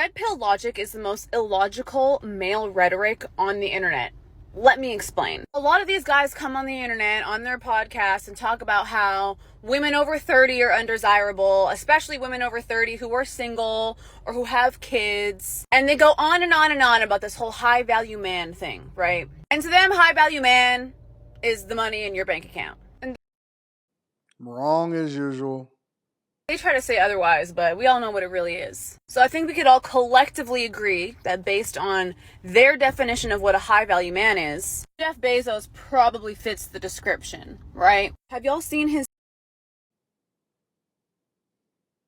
Red pill logic is the most illogical male rhetoric on the internet. Let me explain. A lot of these guys come on the internet, on their podcasts, and talk about how women over 30 are undesirable, especially women over 30 who are single or who have kids. And they go on and on and on about this whole high value man thing, right? And to them, high value man is the money in your bank account. And Wrong as usual. they try to say otherwise, but we all know what it really is. So I think we could all collectively agree that based on their definition of what a high value man is, Jeff Bezos probably fits the description, right? Have y'all seen his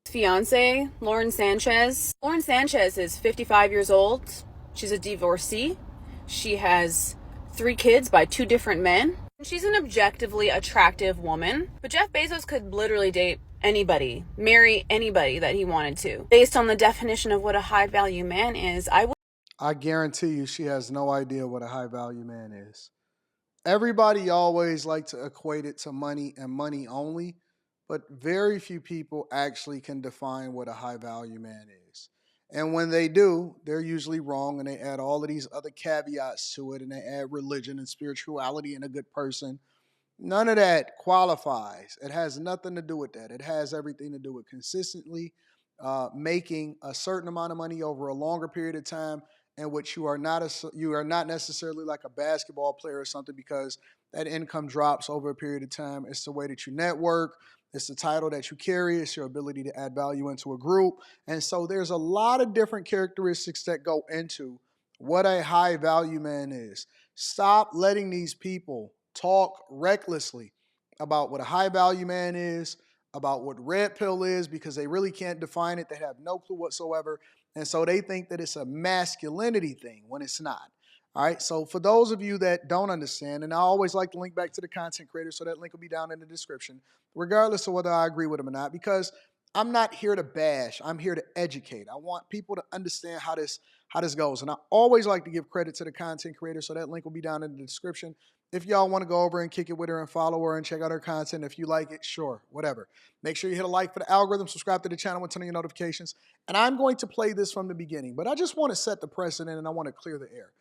fiance, Lauren Sanchez? Lauren Sanchez is 55 years old. She's a divorcee. She has 3 kids by 2 different men. She's an objectively attractive woman, but Jeff Bezos could literally date anybody, marry anybody that he wanted to. Based on the definition of what a high value man is, I guarantee you she has no idea what a high value man is. Everybody always like to equate it to money and money only, but very few people actually can define what a high value man is. And when they do, they're usually wrong and they add all of these other caveats to it and they add religion and spirituality and a good person. None of that qualifies. It has nothing to do with that. It has everything to do with consistently making a certain amount of money over a longer period of time, in which you are not necessarily like a basketball player or something, because that income drops over a period of time. It's the way that you network. It's the title that you carry. It's your ability to add value into a group. And so there's a lot of different characteristics that go into what a high value man is. Stop letting these people talk recklessly about what a high value man is, about what red pill is, because they really can't define it. They have no clue whatsoever. And so they think that it's a masculinity thing when it's not. All right. So for those of you that don't understand, and I always like to link back to the content creator, so that link will be down in the description, regardless of whether I agree with them or not, because I'm not here to bash. I'm here to educate. I want people to understand how this goes. And I always like to give credit to the content creator, so that link will be down in the description. If y'all want to go over and kick it with her and follow her and check out her content, if you like it, sure, whatever. Make sure you hit a like for the algorithm, subscribe to the channel and turn on your notifications. And I'm going to play this from the beginning, but I just want to set the precedent and I want to clear the air.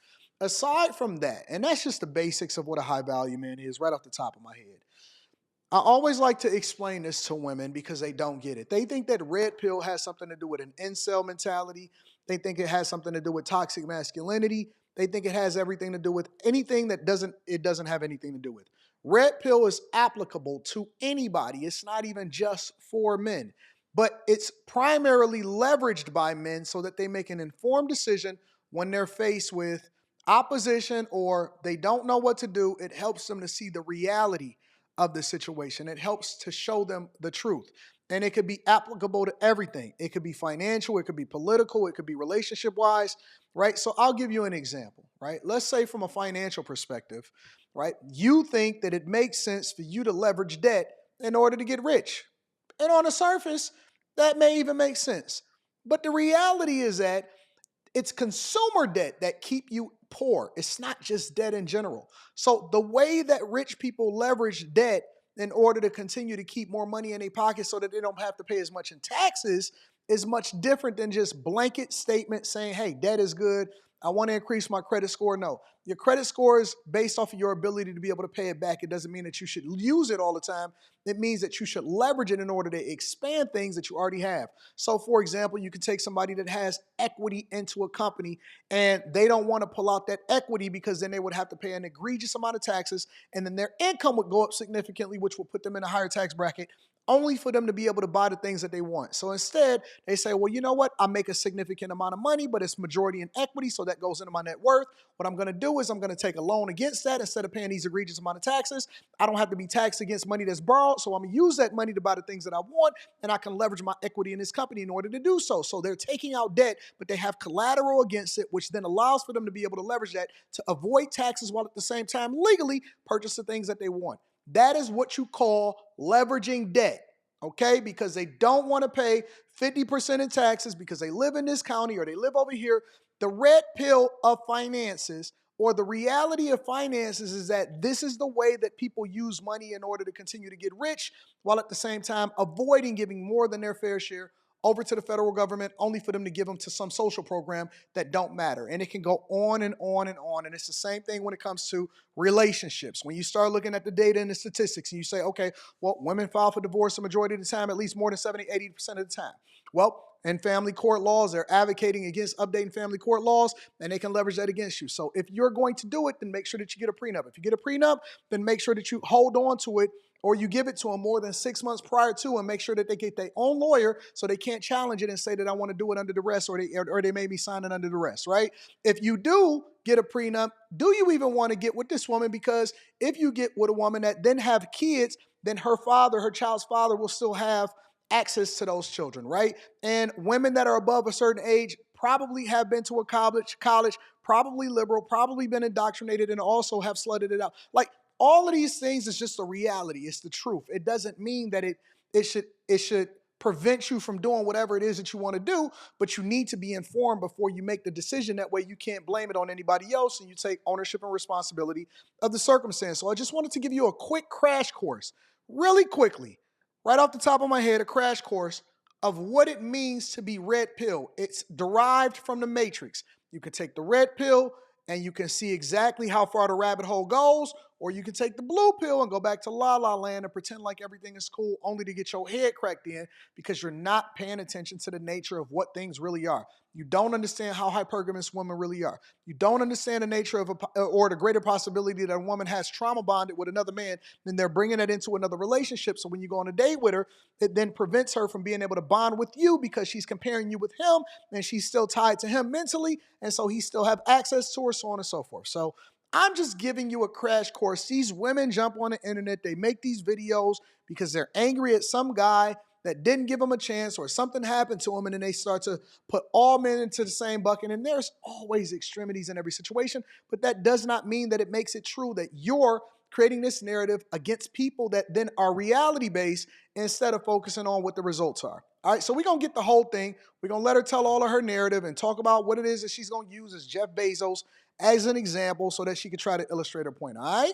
Aside from that, and that's just the basics of what a high value man is right off the top of my head. I always like to explain this to women because they don't get it. They think that red pill has something to do with an incel mentality. They think it has something to do with toxic masculinity. They think it has everything to do with anything that doesn't have anything to do with. Red pill is applicable to anybody. It's not even just for men, but it's primarily leveraged by men so that they make an informed decision when they're faced with opposition or they don't know what to do. It helps them to see the reality of the situation. It helps to show them the truth. And it could be applicable to everything. It could be financial, it could be political, it could be relationship wise, right? So I'll give you an example, right? Let's say from a financial perspective, right? You think that it makes sense for you to leverage debt in order to get rich. And on the surface, that may even make sense. But the reality is that it's consumer debt that keep you poor. It's not just debt in general. So the way that rich people leverage debt in order to continue to keep more money in their pockets so that they don't have to pay as much in taxes is much different than just blanket statement saying, hey, debt is good. I want to increase my credit score. No, your credit score is based off of your ability to be able to pay it back. It doesn't mean that you should use it all the time. It means that you should leverage it in order to expand things that you already have. So for example, you could take somebody that has equity into a company and they don't want to pull out that equity because then they would have to pay an egregious amount of taxes and then their income would go up significantly, which will put them in a higher tax bracket, only for them to be able to buy the things that they want. So instead, they say, well, you know what? I make a significant amount of money, but it's majority in equity, so that goes into my net worth. What I'm going to do is I'm going to take a loan against that instead of paying these egregious amount of taxes. I don't have to be taxed against money that's borrowed, so I'm going to use that money to buy the things that I want, and I can leverage my equity in this company in order to do so. So they're taking out debt, but they have collateral against it, which then allows for them to be able to leverage that to avoid taxes while at the same time legally purchase the things that they want. That is what you call leveraging debt. Okay, because they don't want to pay 50% in taxes because they live in this county or they live over here. The red pill of finances, or the reality of finances, is that this is the way that people use money in order to continue to get rich while at the same time avoiding giving more than their fair share over to the federal government only for them to give them to some social program that don't matter. And it can go on and on and on. And it's the same thing when it comes to relationships. When you start looking at the data and the statistics and you say, okay, well, women file for divorce the majority of the time, at least more than 70, 80% of the time. Well, in family court laws, they're advocating against updating family court laws, and they can leverage that against you. So if you're going to do it, then make sure that you get a prenup. If you get a prenup, then make sure that you hold on to it, or you give it to them more than 6 months prior to, and make sure that they get their own lawyer so they can't challenge it and say that I want to do it under duress, or they made me sign it under duress, right? If you do get a prenup, do you even want to get with this woman? Because if you get with a woman that then have kids, then her child's father will still have access to those children, right? And women that are above a certain age probably have been to a college, probably liberal, probably been indoctrinated, and also have slutted it out. Like, all of these things is just a reality. It's the truth. It doesn't mean that it should prevent you from doing whatever it is that you want to do, but you need to be informed before you make the decision. That way you can't blame it on anybody else, and you take ownership and responsibility of the circumstance. So I just wanted to give you a quick crash course, really quickly, right off the top of my head, a crash course of what it means to be red pill. It's derived from the Matrix. You can take the red pill and you can see exactly how far the rabbit hole goes, or you can take the blue pill and go back to La La Land and pretend like everything is cool, only to get your head cracked in because you're not paying attention to the nature of what things really are. You don't understand how hypergamous women really are. You don't understand the nature of or the greater possibility that a woman has trauma bonded with another man, then they're bringing it into another relationship. So when you go on a date with her, it then prevents her from being able to bond with you because she's comparing you with him, and she's still tied to him mentally, and so he still have access to her, so on and so forth. So I'm just giving you a crash course. These women jump on the internet, they make these videos because they're angry at some guy that didn't give them a chance, or something happened to them, and then they start to put all men into the same bucket. And there's always extremities in every situation, but that does not mean that it makes it true that you're creating this narrative against people that then are reality based instead of focusing on what the results are. All right, so we're going to get the whole thing. We're going to let her tell all of her narrative and talk about what it is that she's going to use as Jeff Bezos as an example so that she could try to illustrate her point. All right?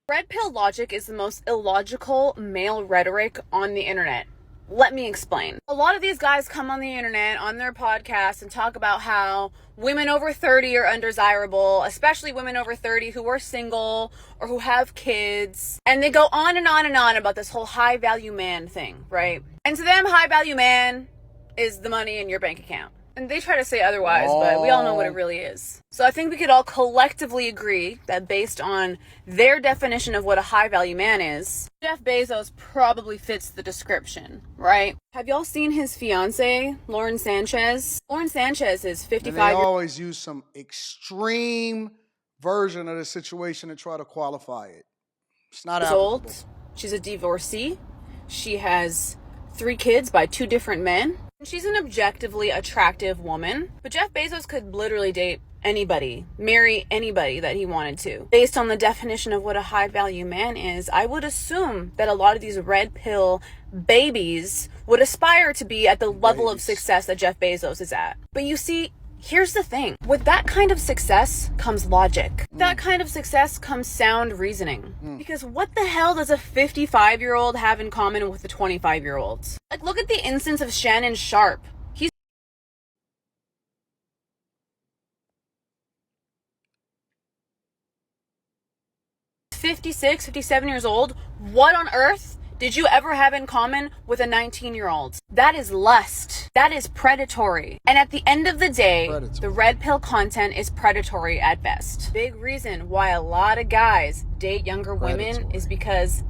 Red pill logic is the most illogical male rhetoric on the internet. Let me explain. A lot of these guys come on the internet, on their podcasts, and talk about how women over 30 are undesirable, especially women over 30 who are single or who have kids. And they go on and on and on about this whole high value man thing, right? And to them, high value man is the money in your bank account. And they try to say otherwise, but we all know what it really is. So I think we could all collectively agree that based on their definition of what a high value man is, Jeff Bezos probably fits the description, right? Have y'all seen his fiance, Lauren Sanchez? Lauren Sanchez is 55 And they always use some extreme version of the situation to try to qualify it. It's not years applicable. old. She's a divorcee. She has 3 kids by 2 different men. She's an objectively attractive woman, but Jeff Bezos could literally date anybody, marry anybody that he wanted to. Based on the definition of what a high value man is, I would assume that a lot of these red pill babies would aspire to be at the level of success that Jeff Bezos is at. But you see, here's the thing. With that kind of success comes logic. That kind of success comes sound reasoning. Because what the hell does a 55-year-old have in common with a 25-year-old? Like, look at the instance of Shannon Sharpe. He's 56, 57 years old. What on earth did you ever have in common with a 19-year-old? That is lust. That is predatory. And at the end of the day, the red pill content is predatory at best. Big reason why a lot of guys date younger women is because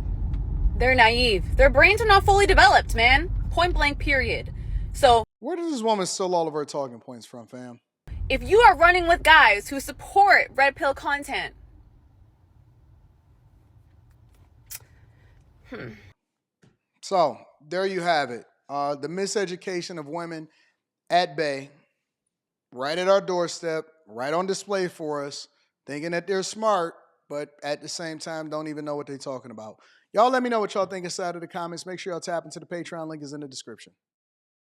they're naive. Their brains are not fully developed, man. Point blank, period. So where does this woman steal all of her talking points from, fam? if you are running with guys who support red pill content, So there you have it. The miseducation of women at bay, right at our doorstep, right on display for us, thinking that they're smart, but at the same time don't even know what they're talking about. Y'all let me know what y'all think inside of the comments. Make sure y'all tap into the Patreon. Link is in the description.